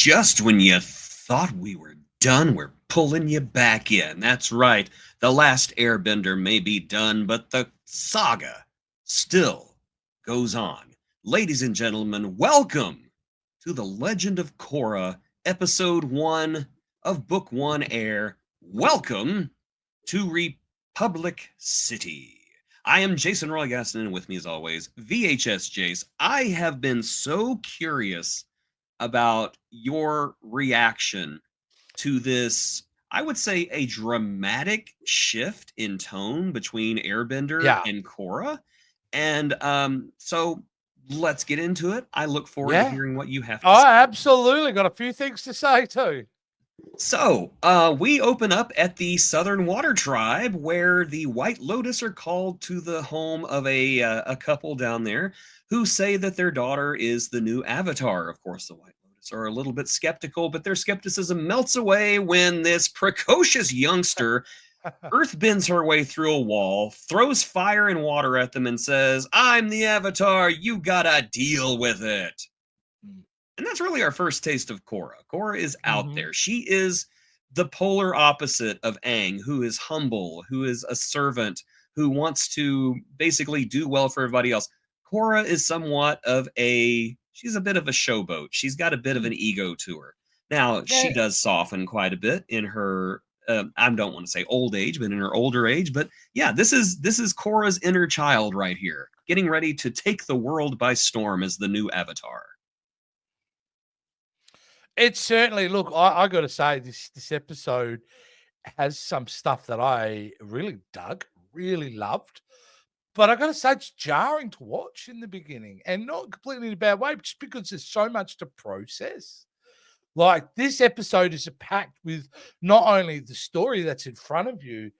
Just when you thought we were done, we're pulling you back in. That's right. The Last Airbender may be done, but the saga still goes on. Ladies and gentlemen, welcome to the Legend of Korra, Episode 1 of Book 1 Air. Welcome to Republic City. I am Jason Roy Gaston, and with me as always, VHS Jace. I have been so curious about your reaction to this, I would say, a dramatic shift in tone between Airbender and Korra. And so let's get into it. I look forward to hearing what you have to say. I absolutely got a few things to say too. So, we open up at the Southern Water Tribe, where the White Lotus are called to the home of a couple down there who say that their daughter is the new Avatar. Of course, the White Lotus are a little bit skeptical, but their skepticism melts away when this precocious youngster earthbends her way through a wall, throws fire and water at them, and says, "I'm the Avatar, you gotta deal with it." And that's really our first taste of Korra. Korra is out there. She is the polar opposite of Aang, who is humble, who is a servant, who wants to basically do well for everybody else. Korra is somewhat of she's a bit of a showboat. She's got a bit of an ego to her. Now, she does soften quite a bit in her, I don't want to say old age, but in her older age. But yeah, this is Korra's inner child right here, getting ready to take the world by storm as the new Avatar. It's certainly, look, I got to say, this episode has some stuff that I really dug, really loved. But I got to say, it's jarring to watch in the beginning, and not completely in a bad way, just because there's so much to process. Like, this episode is packed with not only the story that's in front of you,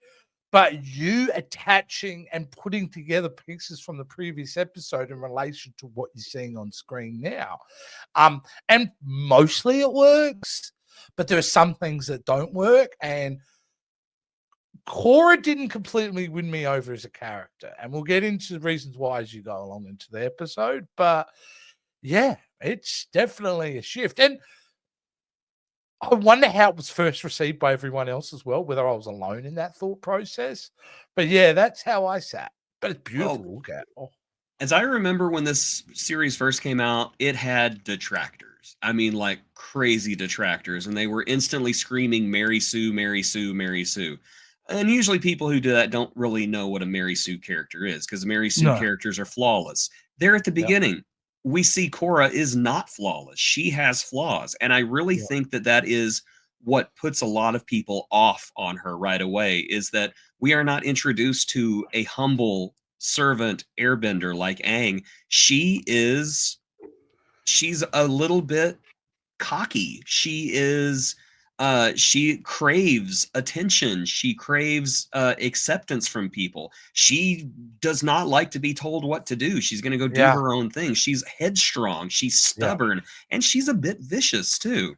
but you attaching and putting together pieces from the previous episode in relation to what you're seeing on screen now. And mostly it works, but there are some things that don't work. And Korra didn't completely win me over as a character. And we'll get into the reasons why as you go along into the episode. But yeah, it's definitely a shift. And I wonder how it was first received by everyone else as well, whether I was alone in that thought process. But yeah, that's how I sat. But it's beautiful to look at. Oh. As I remember when this series first came out, it had detractors. I mean, like crazy detractors. And they were instantly screaming, "Mary Sue, Mary Sue, Mary Sue." And usually people who do that don't really know what a Mary Sue character is, because Mary Sue characters are flawless. There at the beginning, we see Korra is not flawless. She has flaws. And I really think that that is what puts a lot of people off on her right away, is that we are not introduced to a humble servant airbender like Aang. She's a little bit cocky. She craves attention. She craves acceptance from people. She does not like to be told what to do. She's going to go do her own thing. She's headstrong. She's stubborn. And she's a bit vicious, too.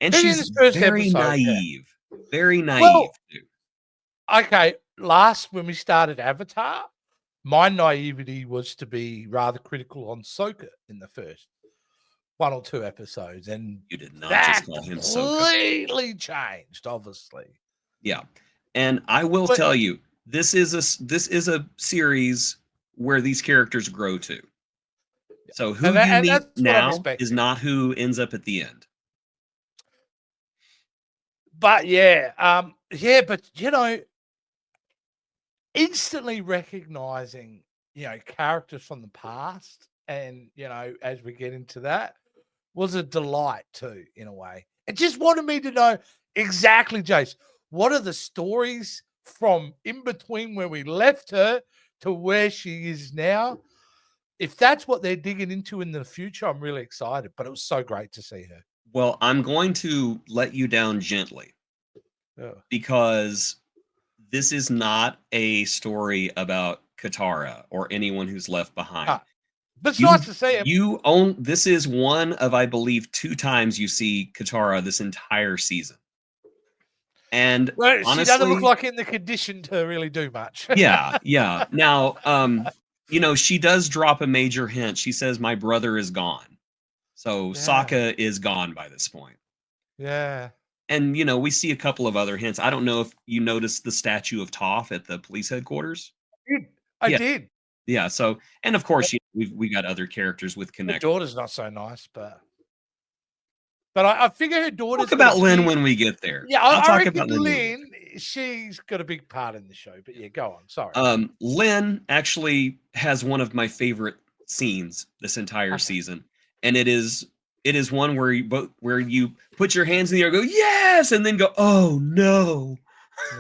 And she's very naive. Very naive, too. Okay, when we started Avatar, my naivety was to be rather critical on Sokka in the first 1 or 2 episodes, and you did not just call him Sokka. Completely changed, obviously. Yeah, and I will tell you, this is a series where these characters grow too. So who you meet now is not who ends up at the end. But but instantly recognizing characters from the past, and as we get into that, was a delight too, in a way. It just wanted me to know exactly, Jace, what are the stories from in between where we left her to where she is now. If that's what they're digging into in the future, I'm really excited. But it was so great to see her. Well, I'm going to let you down gently because this is not a story about Katara or anyone who's left behind. But it's not to say this is one of, I believe, 2 times you see Katara this entire season. And honestly, she doesn't look like in the condition to really do much. yeah. Now, she does drop a major hint. She says, "My brother is gone." So Yeah. Sokka is gone by this point. Yeah. And, we see a couple of other hints. I don't know if you noticed the statue of Toph at the police headquarters? Did. I Yeah, did. yeah, so and of course, we got other characters with Her connect. daughter's not so nice, but I figure her Talk daughter's got a about Lin big. when we get there. Yeah, I'll I talk reckon about Lin when we get Lynn, she's got a big part in the show, but yeah, go on, sorry. there. Lin actually has one of my favorite scenes this entire Okay. season, and it is one where you put your hands in the air, go, "Yes!" and then go, "Oh, no."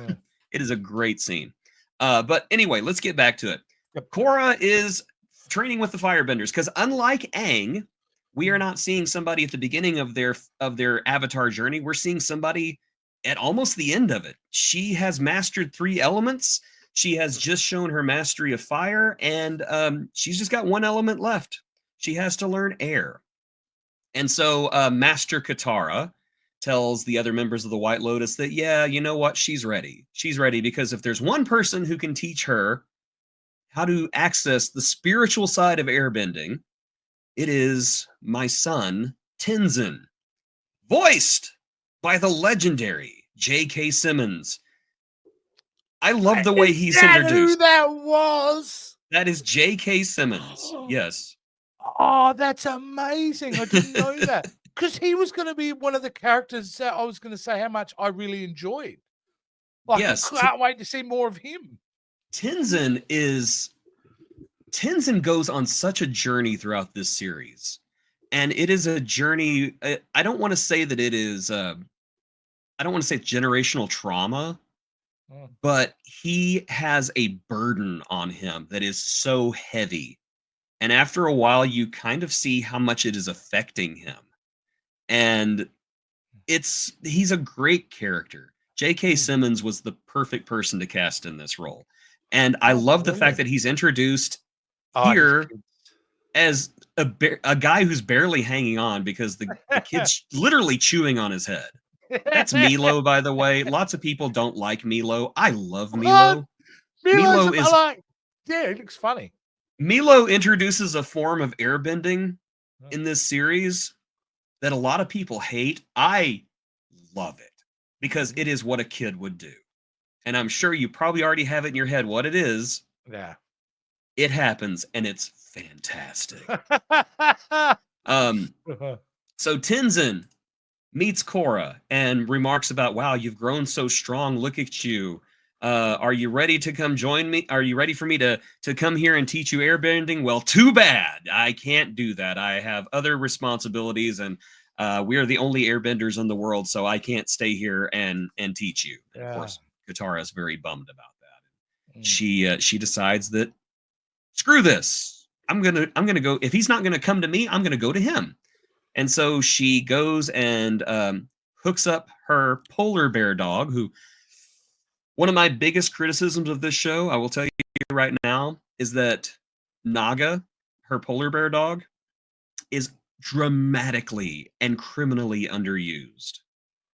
Yeah. It is a great scene. But anyway, let's get back to it. Yep. Korra is training with the Firebenders because unlike Aang, we are Mm. not seeing somebody at the beginning of their Avatar journey. We're seeing somebody at almost the end of it. She has mastered 3 elements. She has just shown her mastery of fire, and she's just got 1 element left. She has to learn air. And so Master Katara tells the other members of the White Lotus that, yeah, you know what? She's ready. She's ready because if there's one person who can teach her how to access the spiritual side of airbending, it is my son, Tenzin, voiced by the legendary J.K. Simmons. I love the way Is he's that who introduced. that was? That is J.K. Simmons. Yes. Oh, that's amazing. I didn't know that. Because he was going to be one of the characters that I was going to say how much I really enjoyed. Like, I Yes. can't wait to see more of him. Tenzin goes on such a journey throughout this series. And it is a journey. I don't want to say that it is, I don't want to say generational trauma, Mm. but he has a burden on him that is so heavy. And after a while, you kind of see how much it is affecting him. And he's a great character. J.K. Mm. Simmons was the perfect person to cast in this role. And I Oh, love the fact brilliant. that he's introduced Oh, his here as a guy who's barely hanging on because the kid's literally chewing on his head. That's kids. Milo, by the way. Lots of people don't like Milo. I love What? Milo. Milo's Milo a is like, yeah, it looks funny. Milo introduces a form of airbending Mm. in this series that a lot of people hate. I love it because it is what a kid would do. And I'm sure you probably already have it in your head what it is. Yeah. It happens and it's fantastic. Um, so Tenzin meets Korra and remarks about, wow, you've grown so strong. Look at you. Are you ready to come join me? Are you ready for me to come here and teach you airbending? Well, too bad. I can't do that. I have other responsibilities, and we are the only airbenders in the world, so I can't stay here and teach you. And of Yeah. course, Katara is very bummed about that. Mm. She decides that screw this. I'm gonna go. If he's not gonna come to me, I'm gonna go to him. And so she goes and hooks up her polar bear dog, who one of my biggest criticisms of this show, I will tell you right now, is that Naga, her polar bear dog, is dramatically and criminally underused.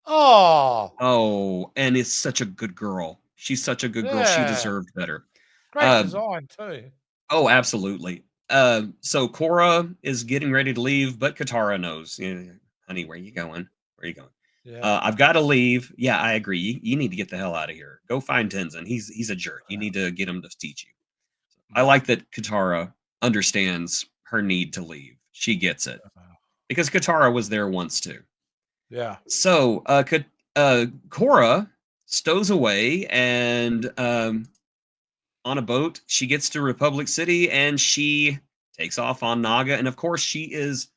Oh, Oh, and is such a good girl. She's such a good girl. She yeah. deserved better. Great Uh, design too. oh, absolutely. So Korra is getting ready to leave, but Katara knows. Honey, where you going? Where you going? Yeah. I've got to leave. Yeah, I agree. You need to get the hell out of here. Go find Tenzin. He's a jerk. You need to get him to teach you. I like that Katara understands her need to leave. She gets it because Katara was there once too. Yeah. So Korra stows away and on a boat. She gets to Republic City and she takes off on Naga. And of course, it's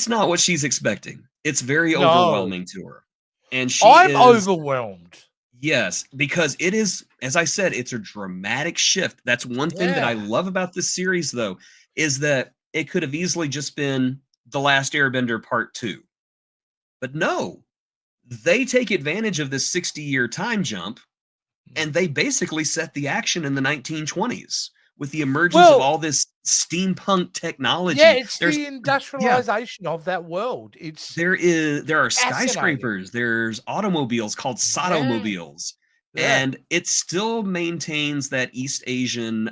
not what she's expecting. It's very No, overwhelming to her. And she I'm is, overwhelmed. yes, because it is, as I said, it's a dramatic shift. That's one thing that I Yeah. love about this series, though, is that it could have easily just been The Last Airbender Part 2. But no, they take advantage of this 60-year time jump and they basically set the action in the 1920s with the emergence of Well, all this steampunk yeah, technology. it's There's the yeah, industrialization of that world. It's there are fascinating. skyscrapers, there's automobiles called Yeah. Sotomobiles, Yeah. and it still maintains that East Asian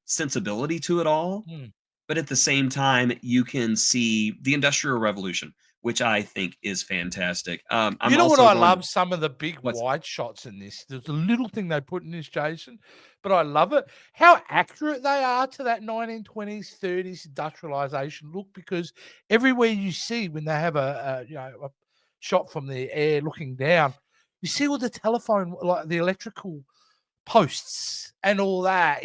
sensibility to it all, Mm. but at the same time, you can see the Industrial Revolution, which I think is fantastic. I'm You know what also I going to love? Some of the big what's wide shots in this. There's a little thing they put in this, Jason, but I love it. How accurate they are to that 1920s, 30s industrialization look, because everywhere you see when they have a shot from the air looking down, you see all the telephone, like the electrical posts and all that.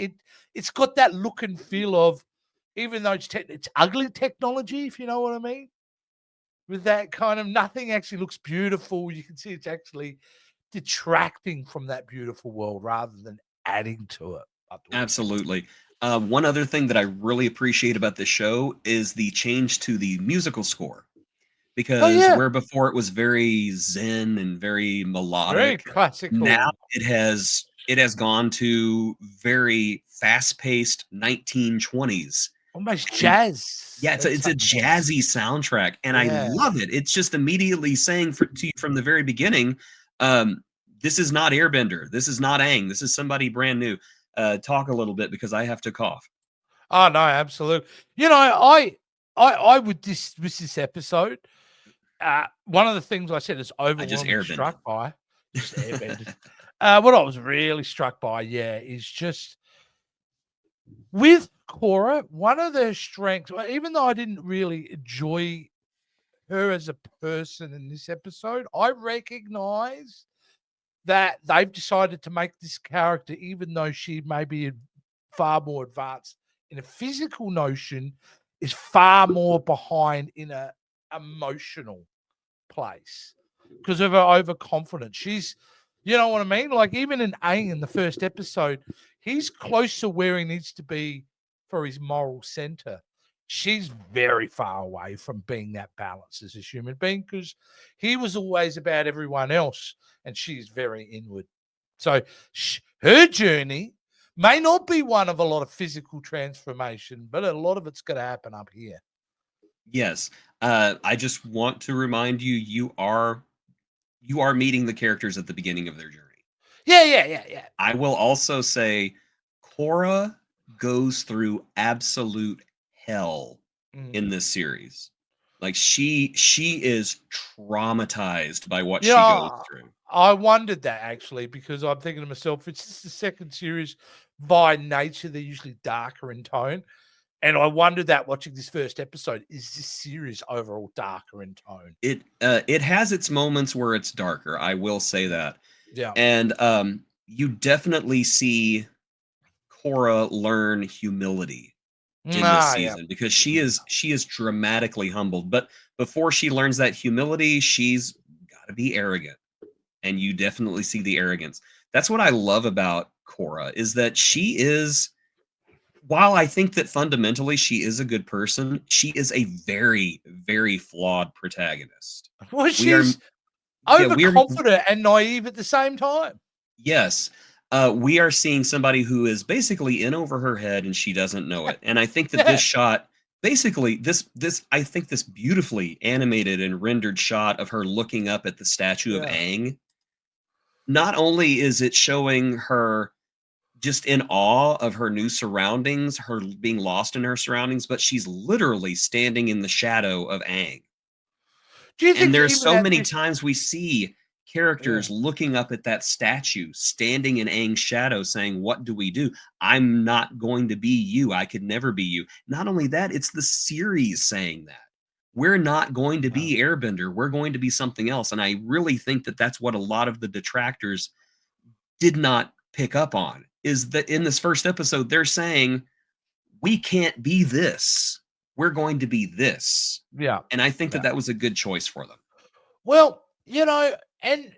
It's got that look and feel of, even though it's ugly technology, if you know what I mean, with that kind of, nothing actually looks beautiful. You can see it's actually detracting from that beautiful world rather than adding to it. I thought. absolutely. One other thing that I really appreciate about this show is the change to the musical score, Oh because yeah, where before it was very zen and very very melodic, now classical, it has gone to very fast-paced 1920s. almost And jazz yeah, at it's a some points. jazzy soundtrack, and I Yeah. love it. It's just immediately saying to you from the very beginning, this is not Airbender. This is not Aang. This is somebody brand new. Talk a little bit because I have to cough. Oh no, absolutely. You know, I would dismiss this episode. One of the things I said is I just overwhelming airbended. struck by, just airbended. What I was really struck by, yeah, is just with Cora, one of their strengths, even though I didn't really enjoy her as a person in this episode, I recognize that they've decided to make this character, even though she may be far more advanced in a physical notion, is far more behind in a emotional place because of her overconfidence. She's, you know what I mean? Like even in Aang in the first episode, he's close to where he needs to be for his moral center. She's very far away from being that balance as a human being because he was always about everyone else and she's very inward. So her journey may not be one of a lot of physical transformation, but a lot of it's going to happen up here. Yes. I just want to remind you, you are meeting the characters at the beginning of their journey. Yeah, yeah, yeah, yeah. I will also say Korra goes through absolute hell Mhm. in this series. Like she is traumatized by what she goes Yeah, through. I wondered that actually because I'm thinking to myself, it's just the second series. By nature, they're usually darker in tone, and I wondered that watching this first episode, is this series overall darker in tone? It has its moments where it's darker, I will say that. Yeah. And you definitely see Korra learn humility in this Ah, yeah. season because she is dramatically humbled. But before she learns that humility, she's got to be arrogant, and you definitely see the arrogance. That's what I love about Korra is that she is. While I think that fundamentally she is a good person, she is a very, very flawed protagonist. Well, We are, she's yeah, we are, overconfident and naive at the same time. yes, we are seeing somebody who is basically in over her head and she doesn't know it. And I think that this Yeah. shot, basically, I think this beautifully animated and rendered shot of her looking up at the statue of Yeah. Aang, not only is it showing her just in awe of her new surroundings, her being lost in her surroundings, but she's literally standing in the shadow of Aang. Do you And think that there's even so at many this, times we see yeah. characters looking up at that statue, standing in Aang's shadow, saying, "What do we do? I'm not going to be you. I could never be you." Not only that, it's the series saying that. We're not going to Yeah. be Airbender. We're going to be something else. And I really think that that's what a lot of the detractors did not pick up on is that in this first episode, they're saying, we can't be this. We're going to be this. Yeah. And I think that Yeah. that was a good choice for them. Well, and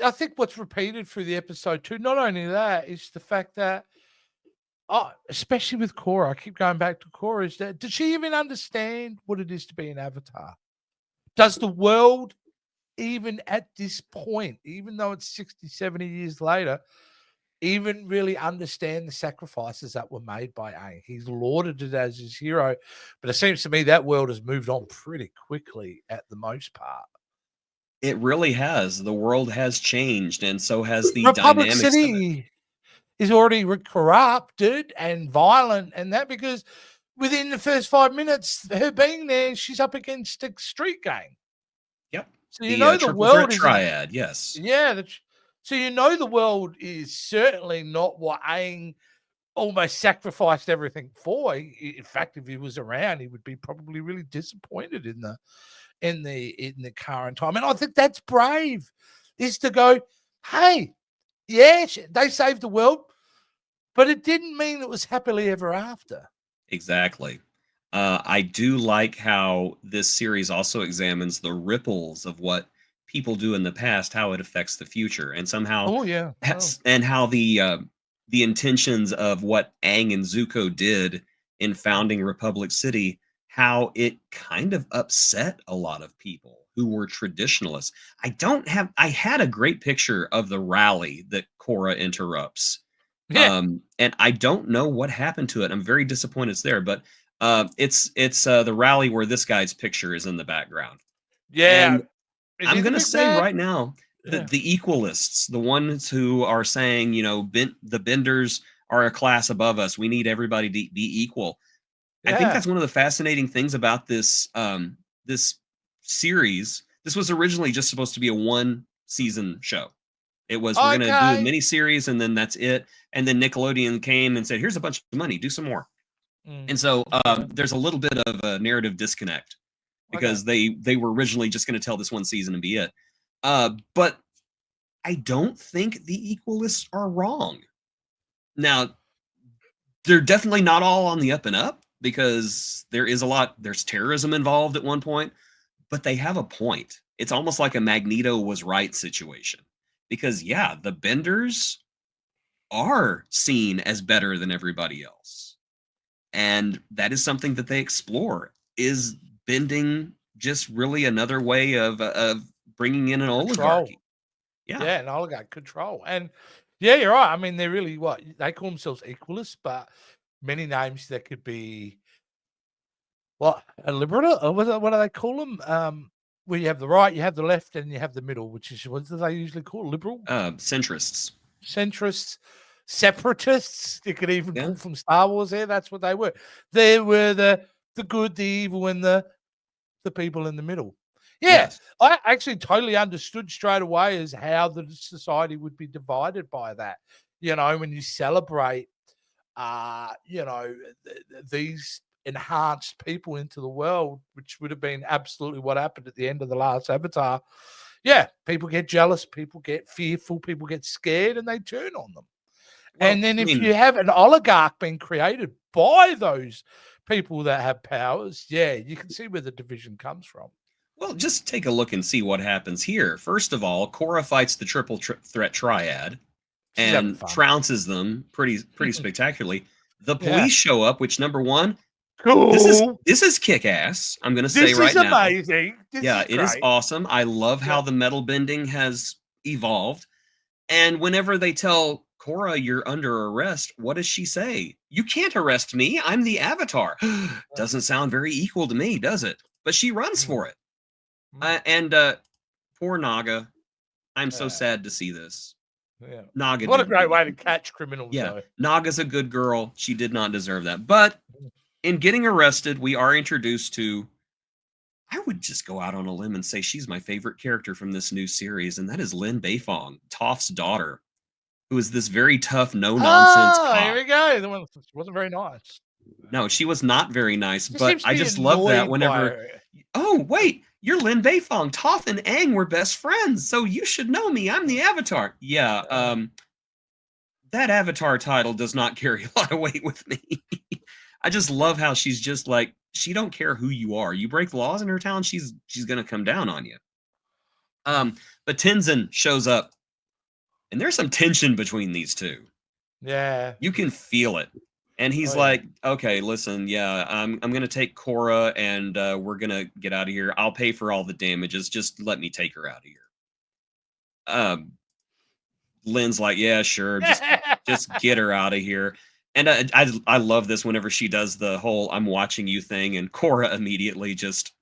I think what's repeated through the episode too, not only that, is the fact that, especially with Korra, I keep going back to Korra, is that, did she even understand what it is to be an avatar? Does the world, even at this point, even though it's 60, 70 years later, even really understand the sacrifices that were made by Aang? He's lauded it as his hero, but it seems to me that world has moved on pretty quickly at the most part. It really has. The world has changed, and so has the Republic dynamics of it. City is already corrupted and violent, and that because within the first 5 minutes, her being there, she's up against a street gang. Yep. So you The know the triple threat world isn't. triad. Yes. Yeah. So you know the world is certainly not what Aang almost sacrificed everything for. In fact, if he was around, he would be probably really disappointed in the current time. And I think that's brave, is to go, hey, yeah, they saved the world, but it didn't mean it was happily ever after. Exactly. I do like how this series also examines the ripples of what people do in the past, how it affects the future, and somehow, Oh yeah. Oh. and how the intentions of what Aang and Zuko did in founding Republic City, how it kind of upset a lot of people who were traditionalists. I had a great picture of the rally that Korra interrupts, Yeah. and I don't know what happened to it. I'm very disappointed it's there, but it's the rally where this guy's picture is in the background. Yeah. And Is I'm he the gonna big say man? right now that Yeah. the equalists, the ones who are saying, the benders are a class above us. We need everybody to be equal. I think Yeah. that's one of the fascinating things about this series. This was originally just supposed to be a one season show. It was, we're gonna do a Okay. mini series and then that's it. And then Nickelodeon came and said, "Here's a bunch of money, do some more." And so Okay. there's a little bit of a narrative disconnect Okay. because they were originally just going to tell this one season and be it. But I don't think the Equalists are wrong. Now, they're definitely not all on the up and up because there's terrorism involved at one point, but they have a point. It's almost like a Magneto was right situation. Because, yeah, the Benders are seen as better than everybody else. And that is something that they explore. Is bending just really another way of bringing in an Control. oligarchy? Yeah. Yeah, an oligarch control. And yeah, you're right. I mean, they're really what they call themselves equalists, but many names that could be what a liberal or what do they call them? Where you have the right, you have the left, and you have the middle, which is what do they usually call liberal, Centrists. centrists, separatists. You could even Yeah. pull from Star Wars there. That's what they were. They were the good, the evil, and the people in the middle. Yeah, Yes. I actually totally understood straight away as how the society would be divided by that. You know, when you celebrate, these enhanced people into the world, which would have been absolutely what happened at the end of the last Avatar. Yeah, people get jealous, people get fearful, people get scared, and they turn on them. And Well, then I if you mean, have an oligarch being created by those people that have powers, yeah, you can see where the division comes from. just take a look and see what happens here. First of all, Korra fights the threat triad She's having and fun. trounces them pretty spectacularly. The Yeah. police show up, which number one, this is Cool. this is kick ass. I'm gonna say This is right now. amazing. This Yeah, is it is great. awesome. I love Yeah. how the metal bending has evolved. And whenever they tell Korra you're under arrest, what does she say? You can't arrest me. I'm the Avatar. Doesn't sound very equal to me, does it? But she runs Mm, for it. mm, And Poor Naga. I'm so yeah. sad to see this. Yeah. Naga What a didn't great do way it. to catch criminals, Yeah, though. Naga's a good girl. She did not deserve that. But in getting arrested, we are introduced to, I would just go out on a limb and say she's my favorite character from this new series, and that is Lin Beifong, Toph's daughter, who is this very tough, no nonsense Oh, here cop. we go. The one she wasn't very nice. No, she was not very nice, She but seems to I be just love that annoyed by whenever, her. oh, wait, you're Lin Beifong. Toph and Aang were best friends, so you should know me. I'm the Avatar. Yeah, that Avatar title does not carry a lot of weight with me. I just love how she's just like, she don't care who you are. You break the laws in her town, she's gonna come down on you. But Tenzin shows up, and there's some tension between these two. Yeah. You can feel it. And Oh, he's yeah. like, "Okay, listen, yeah, I'm gonna take Korra, and we're gonna get out of here. I'll pay for all the damages. Just let me take her out of here." Um, Lynn's like, "Yeah, sure, just get her out of here." And I love this whenever she does the whole "I'm watching you" thing, and Korra immediately just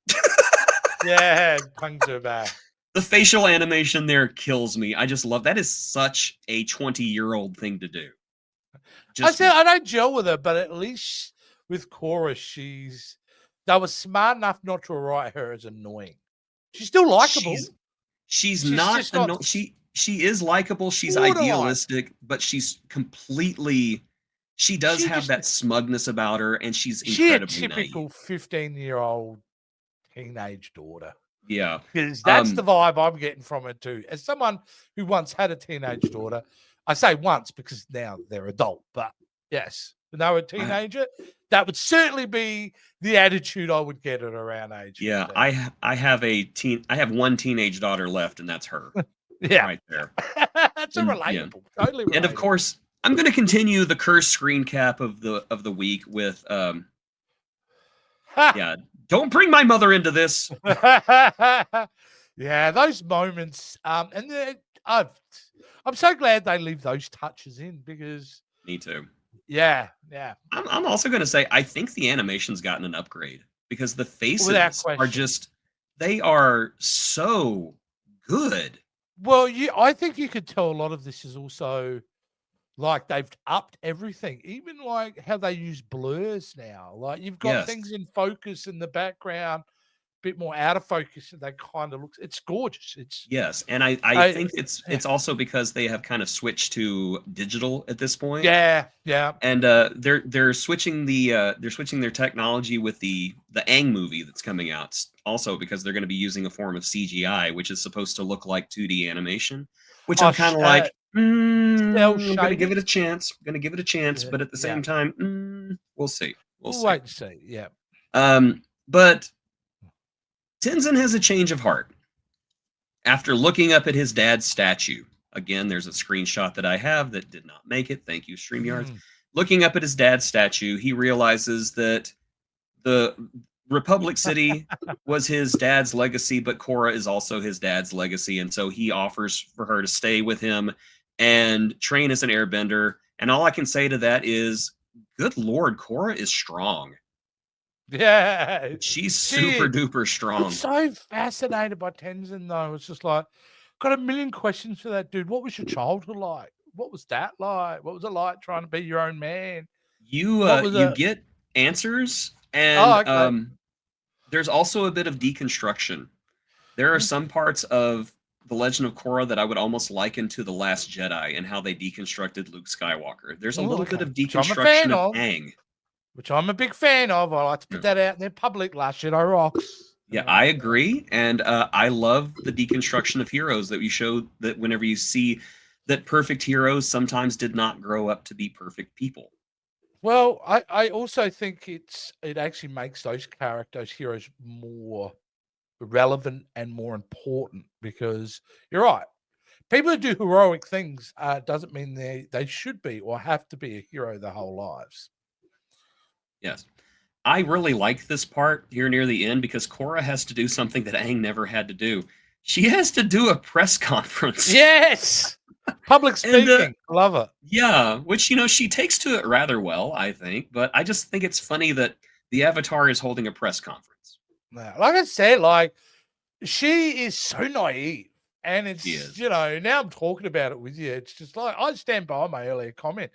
Yeah, tongues her back. the facial animation there kills me. I just love that is such a 20-year-old thing to do. I Just said I don't gel with her, but at least with Korra, they were smart enough not to write her as annoying. She's still likable. She's She's not just not she is likable, she's borderline. idealistic, but she's completely she does She have just that smugness about her, and she's she a incredibly naive. typical 15-year-old teenage daughter. Yeah. Because that's the Um, vibe I'm getting from it too. As someone who once had a teenage daughter, I say once because now they're adult, but yes, when they were a I teenager, that would certainly be the attitude I would get at around age yeah, 15. I have one teenage daughter left, and that's her Yeah. right there. That's a And yeah. relatable, totally And of relatable. course, I'm gonna continue the cursed screen cap of the week with Ha! yeah, don't bring my mother into this. Yeah, those moments, and I'm so glad they leave those touches in because Me too. yeah, yeah, I'm also gonna say I think the animation's gotten an upgrade because the without faces are question. just they are so good. Well, I think you could tell a lot of this is also like they've upped everything, even like how they use blurs now. Like you've got Yes. things in focus in the background, bit more out of focus, and they kind of looks. It's gorgeous. Yes, and I I, think yeah, it's also because they have kind of switched to digital at this point. yeah, yeah. And they're switching their technology with the Aang movie that's coming out also because they're going to be using a form of CGI which is supposed to look like 2D animation, which Oh, I'm kind of cell I'm going to give shaded. it a chance. I'm going to give it a chance, Yeah, but at the yeah. same time, we'll see. We'll We'll see. wait and see. Yeah. But Tenzin has a change of heart after looking up at his dad's statue. Again, there's a screenshot that I have that did not make it. Thank you, StreamYards. Mm. Looking up at his dad's statue, he realizes that the Republic City was his dad's legacy, but Korra is also his dad's legacy. And so he offers for her to stay with him and train as an airbender. And all I can say to that is, good Lord, Korra is strong. Yeah. She's super She duper I'm strong. so fascinated by Tenzin though. It's just like got a million questions for that dude. What was your childhood like? What was that like? What was it like trying to be your own man? What was You it? get answers, Oh, and okay. there's also a bit of deconstruction. There are Mm. some parts of the Legend of Korra that I would almost liken to the Last Jedi and how they deconstructed Luke Skywalker. There's a Oh, little bit okay. of Which I'm a fan deconstruction of of. Aang. Which I'm a big fan of. I like to Yeah, put that out in the public. Last Jedi rocks. yeah, I agree, and I love the deconstruction of heroes that you show. That whenever you see that perfect heroes sometimes did not grow up to be perfect people. Well, I also think it actually makes those characters, heroes, more relevant and more important because you're right. People who do heroic things doesn't mean they should be or have to be a hero their whole lives. Yes. I really like this part here near the end because Korra has to do something that Aang never had to do. She has to do a press conference. Yes, public And speaking, love it. yeah, which she takes to it rather well, I think, but I just think it's funny that the Avatar is holding a press conference. Now, like I said, like she is so naive. And She it's, is. now I'm talking about it with you. It's just like I stand by my earlier comment.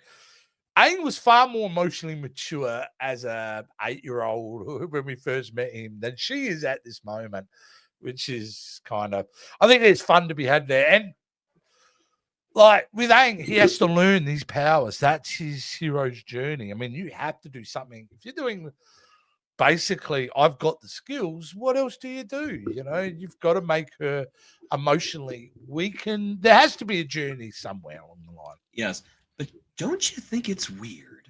Aang was far more emotionally mature as a 8-year-old when we first met him than she is at this moment, which is kind of I think there's fun to be had there. And like with Aang, he has to learn these powers. That's his hero's journey. I mean, you have to do something. If you're doing basically, I've got the skills, what else do? You've got to make her emotionally weaken. There has to be a journey somewhere along the line. Yes. But don't you think it's weird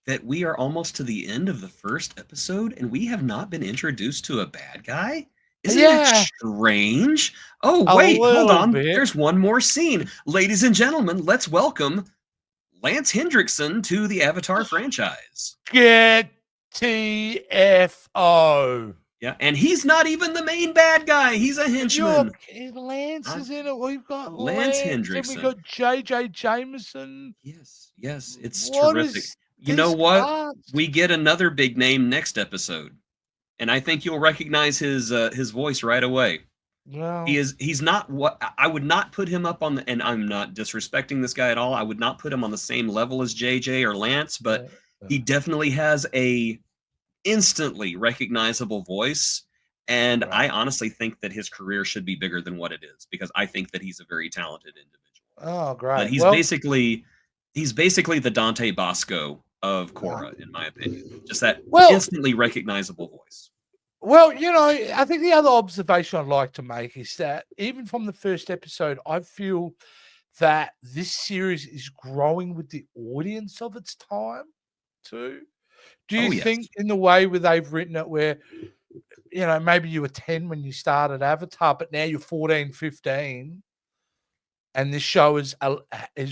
that we are almost to the end of the first episode and we have not been introduced to a bad guy? Isn't that Yeah, strange? Oh, a wait, hold little on. bit. There's one more scene. Ladies and gentlemen, let's welcome Lance Hendrickson to the Avatar franchise. Get TFO. Yeah, and he's not even the main bad guy. He's a Your henchman. Lance Uh, is in it. We've got Lance Lance and we Hendrickson. got JJ Jameson. Yes, yes, it's What terrific. is You know this what? cast? We get another big name next episode, and I think you'll recognize his voice right away. Well, He's not what I would not put him up on the, and I'm not disrespecting this guy at all. I would not put him on the same level as JJ or Lance, but he definitely has a instantly recognizable voice, and Right. I honestly think that his career should be bigger than what it is because I think that he's a very talented individual. Oh, But great. Well, he's basically the Dante Bosco of uh, Korra, in my opinion. Just that well, instantly recognizable voice. I think the other observation I'd like to make is that even from the first episode, I feel that this series is growing with the audience of its time too. Do you Oh yes, think in the way where they've written it where, maybe you were 10 when you started Avatar, but now you're 14, 15, and this show is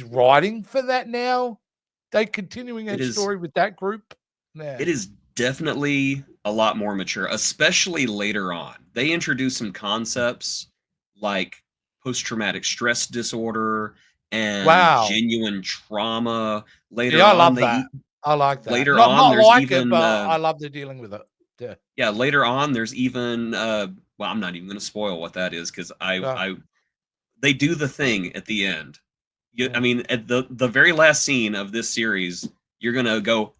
writing for that now? They continuing it that is. story with that group? Yeah. It is definitely a lot more mature, especially later on. They introduce some concepts like post-traumatic stress disorder and Wow. genuine trauma. Yeah, Later I on, love that. I like that. later Not on not there's like it, even but I love they're dealing with it. Yeah. yeah, later on there's even well, I'm not even going to spoil what that is cuz Yeah. I they do the thing at the end. I Yeah. mean, at the very last scene of this series, you're going to go,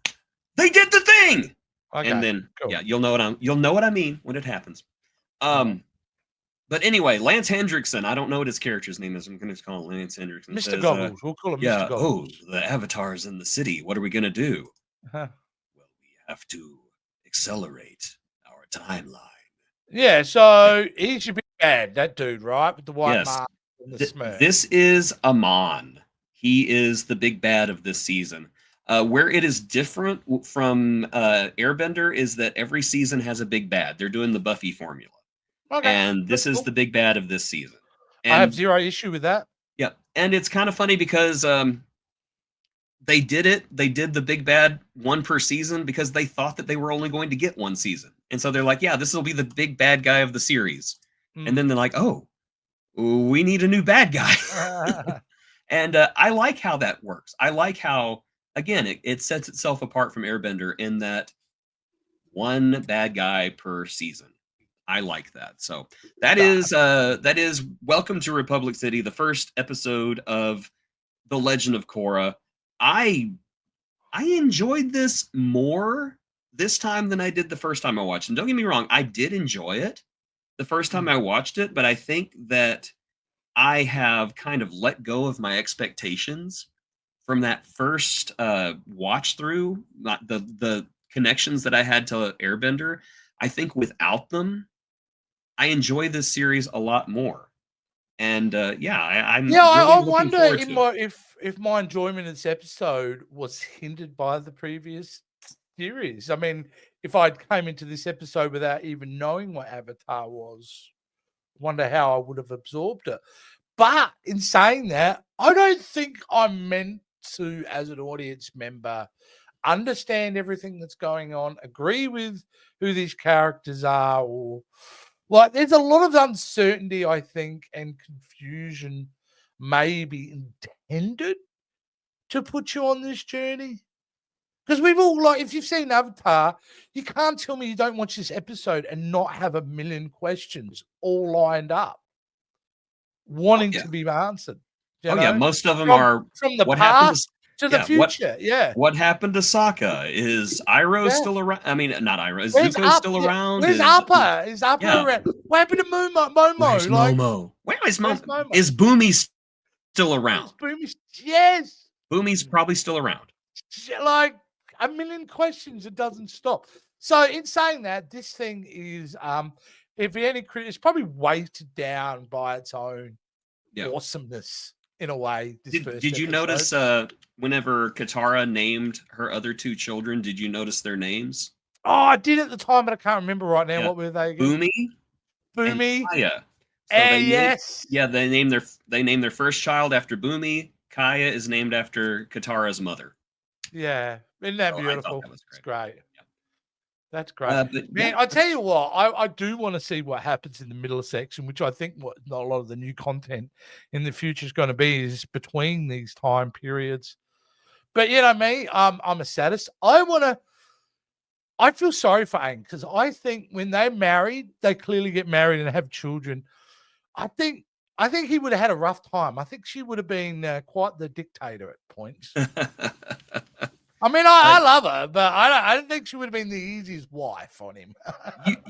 "They did the thing." And Okay, then cool. yeah, you'll know what I mean when it happens. Uh-huh. Um, but anyway, Lance Hendrickson, I don't know what his character's name is. I'm gonna just call him Lance Hendrickson. Mr. Says, Goggles. We'll call him Mr. yeah, oh, Goggles. the Avatar's in the city. What are we gonna do? Uh-huh. Well, we have to accelerate our timeline. Yeah, Yeah. so he should be bad, that dude, right? With the white Yes, mask and the smirk. this is Amon. He is the big bad of this season. Where it is different from Airbender is that every season has a big bad. They're doing the Buffy formula. Okay, And that's this is cool. the big bad of this season. I have And zero issue with that. yeah, and it's kind of funny because they did it. They did the big bad one per season because they thought that they were only going to get one season, and so they're like, "Yeah, this will be the big bad guy of the series." And Mm. then they're like, "Oh, we need a new bad guy." And I like how that works. I like how again it sets itself apart from Airbender in that one bad guy per season. I like that. So Nah, that is Welcome to Republic City, the first episode of The Legend of Korra. I I enjoyed this more this time than I did the first time I watched. And don't get me wrong, I did enjoy it the first time mm, I watched it, but I think that I have kind of let go of my expectations from that first watch through, not the connections that I had to Airbender. I think without them, I enjoy this series a lot more. And yeah, I'm yeah, really I looking wonder forward to it. if my enjoyment of this episode was hindered by the previous series. I mean, if I came into this episode without even knowing what Avatar was, wonder how I would have absorbed it. But in saying that, I don't think I'm meant to, as an audience member, understand everything that's going on, agree with who these characters are, or like there's a lot of uncertainty, I think, and confusion maybe intended to put you on this journey. Because we've all like, if you've seen Avatar, you can't tell me you don't watch this episode and not have a million questions all lined up, Oh wanting yeah. to be answered, Oh yeah, most of them from are the what happened to past to the yeah, future. Yeah. what happened to Sokka? Is Iroh Yeah. still around? I mean, not Iroh. Is Zuko still around? Where's Is Appa? Is Appa yeah, around? What happened to where's Momo? Like, Momo? Where is where's Momo? Momo? Is Boomy still Where's around? Boomy? Yes. Boomy's probably still around. Like a million questions. It doesn't stop. So in saying that, this thing is if any it's probably weighted down by its own Yeah. awesomeness in a way, this first Did you episode. notice whenever Katara named her other two children, did you notice their names? Oh, I did at the time, but I can't remember right now. Yeah. What were they again? Boomy and Boomy. Kaya. So Yes. they named their first child after Boomy. Kaya is named after Katara's mother. Yeah. Isn't that So I thought beautiful? that was It's great. great. Yeah. That's great. But yeah, Man, I tell you what, I do want to see what happens in the middle section, which I think what a lot of the new content in the future is going to be is between these time periods. But you know me, I'm a sadist. I feel sorry for Aang because I think when they're married, they clearly get married and have children. I think he would have had a rough time. I think she would have been quite the dictator at points. I mean, I love her, but I don't think she would have been the easiest wife on him.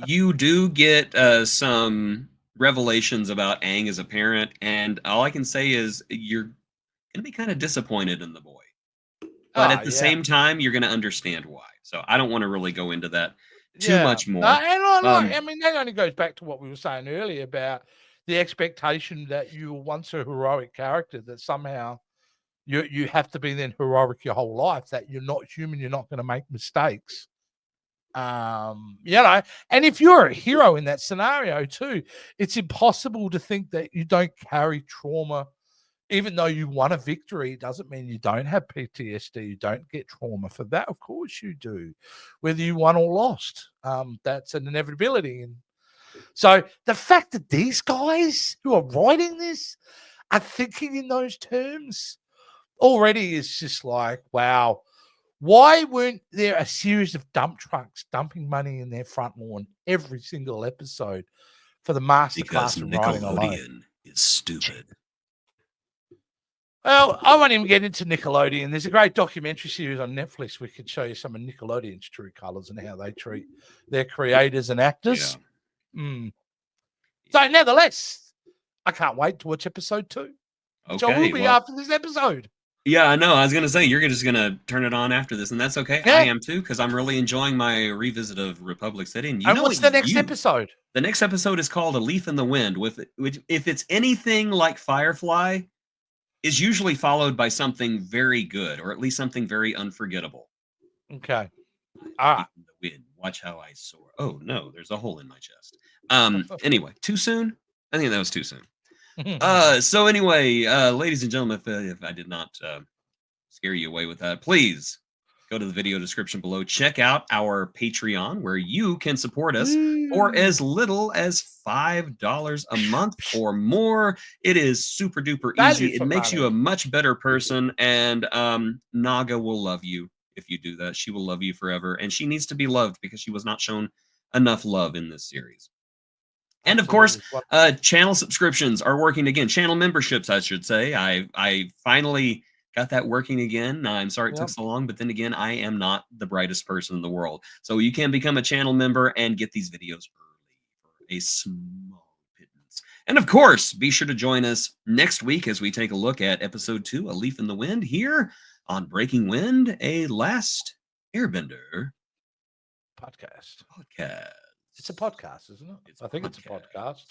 You do get some revelations about Aang as a parent, and all I can say is you're gonna be kind of disappointed in the boy, but Oh, at the yeah. same time, you're gonna understand why. So I don't want to really go into that too Yeah. much more. I mean, that only goes back to what we were saying earlier about the expectation that you were once a heroic character, that somehow you have to be then heroic your whole life, that you're not human, you're not going to make mistakes. And if you're a hero in that scenario too, it's impossible to think that you don't carry trauma. Even though you won a victory, it doesn't mean you don't have PTSD, you don't get trauma for that. Of course you do, whether you won or lost. That's an inevitability. And so the fact that these guys who are writing this are thinking in those terms already is just like, wow. Why weren't there a series of dump trucks dumping money in their front lawn every single episode for the Because masterclass in writing alone? Nickelodeon is stupid. Well, I won't even get into Nickelodeon. There's a great documentary series on Netflix. We could show you some of Nickelodeon's true colors and how they treat their creators and actors. Yeah. So, nevertheless, I can't wait to watch episode 2, which I will Okay. be Well, after this episode. yeah, I know. I was gonna say you're just gonna turn it on after this, and that's okay. I Yeah. am too, because I'm really enjoying my revisit of Republic City. And you And know what's what? the next episode? The next episode is called "A Leaf in the Wind." Which, if it's anything like Firefly, is usually followed by something very good, or at least something very unforgettable. Okay. A leaf in the wind. Watch how I soar. Oh no, there's a hole in my chest. Anyway, too soon. I think that was too soon. So anyway, ladies and gentlemen, if I did not scare you away with that, please go to the video description below. Check out our Patreon, where you can support us for as little as $5 a month or more. It is super duper easy. Value It for makes you a money. much better person, and Naga will love you if you do that. She will love you forever, and she needs to be loved because she was not shown enough love in this series. And of course, Absolutely. channel subscriptions are working again. Channel memberships, I should say. I finally got that working again. I'm sorry it took Yep. so long, but then again, I am not the brightest person in the world. So you can become a channel member and get these videos early for a small pittance. And of course, be sure to join us next week as we take a look at episode 2, A Leaf in the Wind, here on Breaking Wind, a Last Airbender Podcast. podcast. It's a podcast, isn't it? It's I a think it's a podcast. podcast.